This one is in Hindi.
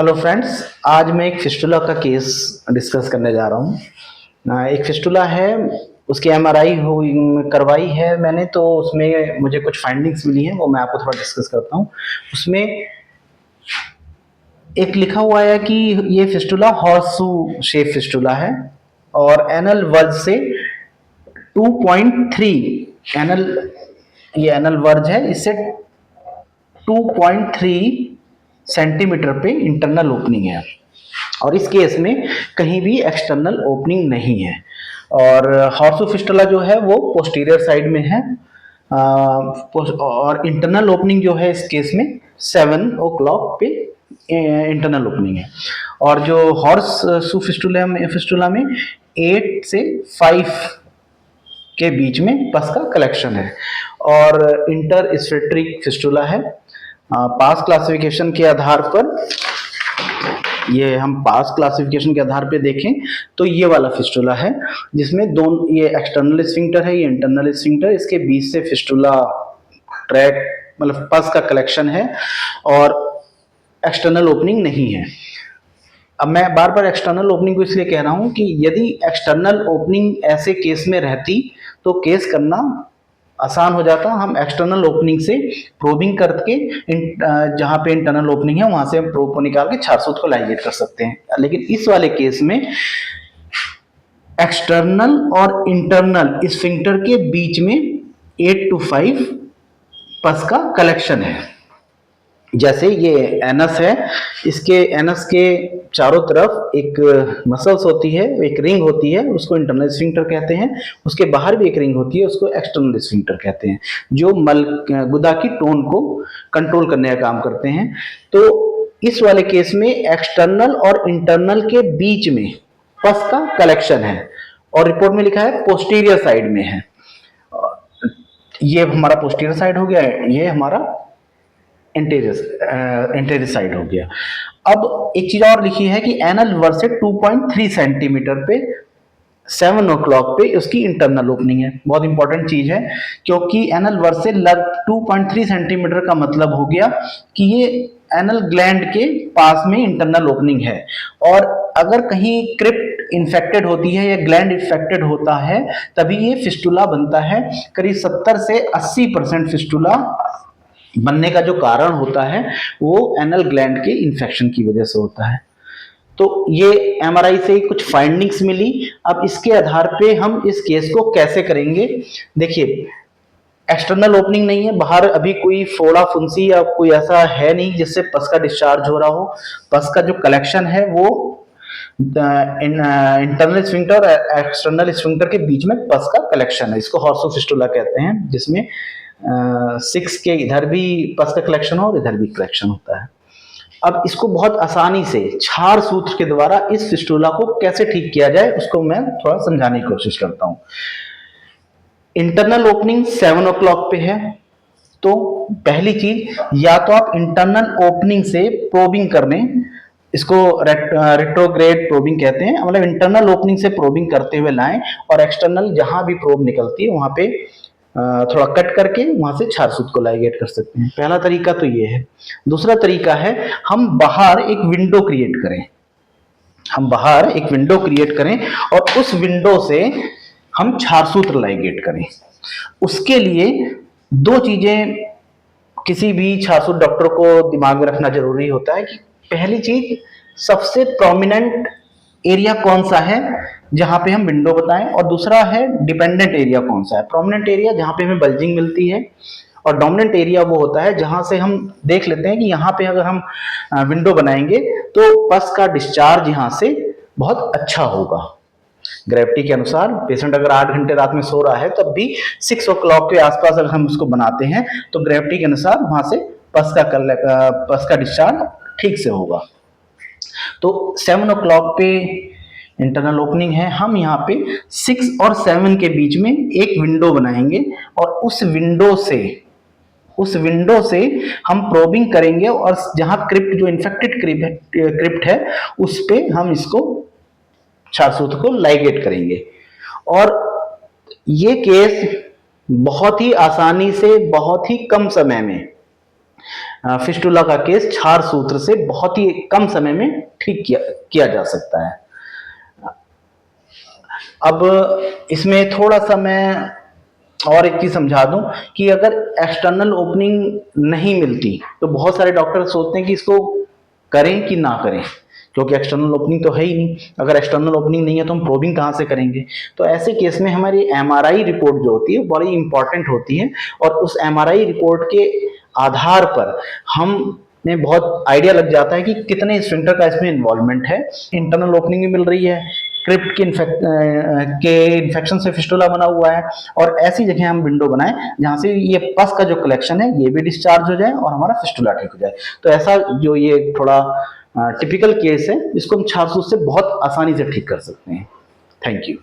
हेलो फ्रेंड्स, आज मैं एक फिस्टुला का केस डिस्कस करने जा रहा हूँ। एक फिस्टुला है, उसकी एमआरआई हुई करवाई है मैंने, तो उसमें मुझे कुछ फाइंडिंग्स मिली हैं, वो मैं आपको थोड़ा डिस्कस करता हूँ। उसमें एक लिखा हुआ है कि ये फिस्टुला हॉर्सू शेप फिस्टुला है और एनल वर्ज से 2.3 एनल, ये एनल वर्ज है, इससे 2.3 सेंटीमीटर पे इंटरनल ओपनिंग है और इस केस में कहीं भी एक्सटर्नल ओपनिंग नहीं है। और हॉर्सो फिस्टुला जो है वो पोस्टीरियर साइड में है और इंटरनल ओपनिंग जो है इस केस में 7 o'clock पे इंटरनल ओपनिंग है। और जो हॉर्स फिस्टुला में 8 से 5 के बीच में पस का कलेक्शन है और इंटर स्फेंक्ट्रिक फिस्टुला है। पास क्लासिफिकेशन के आधार पर, ये हम पास क्लासिफिकेशन के आधार पे देखें तो ये वाला फिस्टुला है जिसमें दोनों, ये एक्सटर्नल स्फिंक्टर है, ये इंटरनल स्फिंक्टर, इसके बीच से फिस्टुला ट्रैक मतलब पस का कलेक्शन है और एक्सटर्नल ओपनिंग नहीं है। अब मैं बार बार एक्सटर्नल ओपनिंग को इसलिए कह रहा हूं कि यदि एक्सटर्नल ओपनिंग ऐसे केस में रहती तो केस करना आसान हो जाता। हम एक्सटर्नल ओपनिंग से प्रोबिंग करके जहां पे इंटरनल ओपनिंग है वहां से हम प्रोब को निकाल के छारसूत को लाइगेट कर सकते हैं। लेकिन इस वाले केस में एक्सटर्नल और इंटरनल स्फिंक्टर के बीच में 8 to 5 पस का कलेक्शन है। जैसे ये एनस है, इसके एनस के चारों तरफ एक मसल्स होती है, एक रिंग होती है, उसको इंटरनल स्फिंक्टर कहते हैं। उसके बाहर भी एक रिंग होती है, उसको एक्सटर्नल स्फिंक्टर कहते हैं, जो गुदा की टोन को कंट्रोल करने का काम करते हैं। तो इस वाले केस में एक्सटर्नल और इंटरनल के बीच में पस का कलेक्शन है और रिपोर्ट में लिखा है पोस्टीरियर साइड में है। ये हमारा पोस्टीरियर साइड हो गया है, ये हमारा एंटेरियर साइड हो गया। अब एक चीज और लिखी है कि एनल वर्स से 2.3 सेंटीमीटर पे 7 o'clock पे उसकी इंटरनल ओपनिंग है। बहुत इंपॉर्टेंट चीज है क्योंकि एनल वर्स से 2.3 सेंटीमीटर का मतलब हो गया कि ये एनल ग्लैंड के पास में इंटरनल ओपनिंग है। और अगर कहीं क्रिप्ट इन्फेक्टेड होती है या ग्लैंड इन्फेक्टेड होता है तभी ये फिस्टुला बनता है। करीब 70 से 80% फिस्टुला बनने का जो कारण होता है वो एनल ग्लैंड के इन्फेक्शन की वजह से होता है। तो ये एमआरआई से कुछ फाइंडिंग्स मिली। अब इसके आधार पे हम इस केस को कैसे करेंगे। देखिए, एक्सटर्नल ओपनिंग नहीं है, बाहर अभी कोई फोड़ा फुंसी या कोई ऐसा है नहीं जिससे पस का डिस्चार्ज हो रहा हो। पस का जो कलेक्शन है वो इंटरनल स्फिंक्टर और एक्सटर्नल स्फिंक्टर के बीच में पस का कलेक्शन है। इसको हॉर्सो फिस्टुला कहते हैं, जिसमें 6 के इधर भी पस का कलेक्शन हो और इधर भी कलेक्शन होता है। अब इसको बहुत आसानी से छार सूत्र के द्वारा इस फिस्टुला को कैसे ठीक किया जाए उसको मैं थोड़ा समझाने की कोशिश करता हूं। इंटरनल ओपनिंग 7 o'clock पे है, तो पहली चीज, या तो आप इंटरनल ओपनिंग से प्रोबिंग कर लें, इसको रेट्रोग्रेड प्रोबिंग कहते हैं, मतलब इंटरनल ओपनिंग से प्रोबिंग करते हुए लाएं और एक्सटर्नल जहां भी प्रोब निकलती है वहां पे थोड़ा कट करके वहां से छारसूत को लाइगेट कर सकते हैं। पहला तरीका तो ये है। दूसरा तरीका है हम बाहर एक विंडो क्रिएट करें, हम बाहर एक विंडो क्रिएट करें और उस विंडो से हम छारसूत्र लाइगेट करें। उसके लिए दो चीजें किसी भी छारसूत डॉक्टर को दिमाग में रखना जरूरी होता है कि पहली चीज, सबसे प्रोमिनेंट एरिया कौन सा है जहां पे हम विंडो बताएं, और दूसरा है डिपेंडेंट एरिया कौन सा है। प्रोमिनेंट एरिया जहां पे हमें बल्जिंग मिलती है और डोमिनेंट एरिया वो होता है जहां से हम देख लेते हैं कि यहाँ पे अगर हम विंडो बनाएंगे तो पस का डिस्चार्ज यहाँ से बहुत अच्छा होगा। ग्रेविटी के अनुसार पेशेंट अगर 8 घंटे रात में सो रहा है तब भी 6 o'clock के आसपास अगर हम उसको बनाते हैं तो ग्रेविटी के अनुसार वहां से पस का डिस्चार्ज ठीक से होगा। तो 7 o'clock पे इंटरनल ओपनिंग है, हम यहाँ पे 6 और 7 के बीच में एक विंडो बनाएंगे और उस विंडो से हम प्रोबिंग करेंगे और जहां क्रिप्ट, जो इन्फेक्टेड क्रिप्ट है उस पे हम इसको छारसूत्र को लाइगेट करेंगे। और ये केस बहुत ही आसानी से बहुत ही कम समय में फिस्टुला का केस क्षार सूत्र से बहुत ही कम समय में ठीक किया जा सकता है। अब इसमें थोड़ा सा मैं और एक चीज समझा दूं कि अगर एक्सटर्नल ओपनिंग नहीं मिलती तो बहुत सारे डॉक्टर सोचते हैं कि इसको करें कि ना करें, क्योंकि एक्सटर्नल ओपनिंग तो है ही नहीं। अगर एक्सटर्नल ओपनिंग नहीं है तो हम प्रोबिंग कहाँ से करेंगे? तो ऐसे केस में हमारी एमआरआई रिपोर्ट जो होती है बड़ी इंपॉर्टेंट होती है, और उस एमआरआई रिपोर्ट के आधार पर हम में बहुत आइडिया लग जाता है कि कितने स्फिंक्टर का इसमें इन्वॉल्वमेंट है। इंटरनल ओपनिंग भी मिल रही है, क्रिप्ट के इन्फेक्शन से फिस्टुला बना हुआ है, और ऐसी जगह हम विंडो बनाएं जहां से ये पस का जो कलेक्शन है ये भी डिस्चार्ज हो जाए और हमारा फिस्टुला ठीक हो जाए। तो ऐसा जो ये थोड़ा टिपिकल केस है इसको हम छारसूत से बहुत आसानी से ठीक कर सकते हैं। Thank you.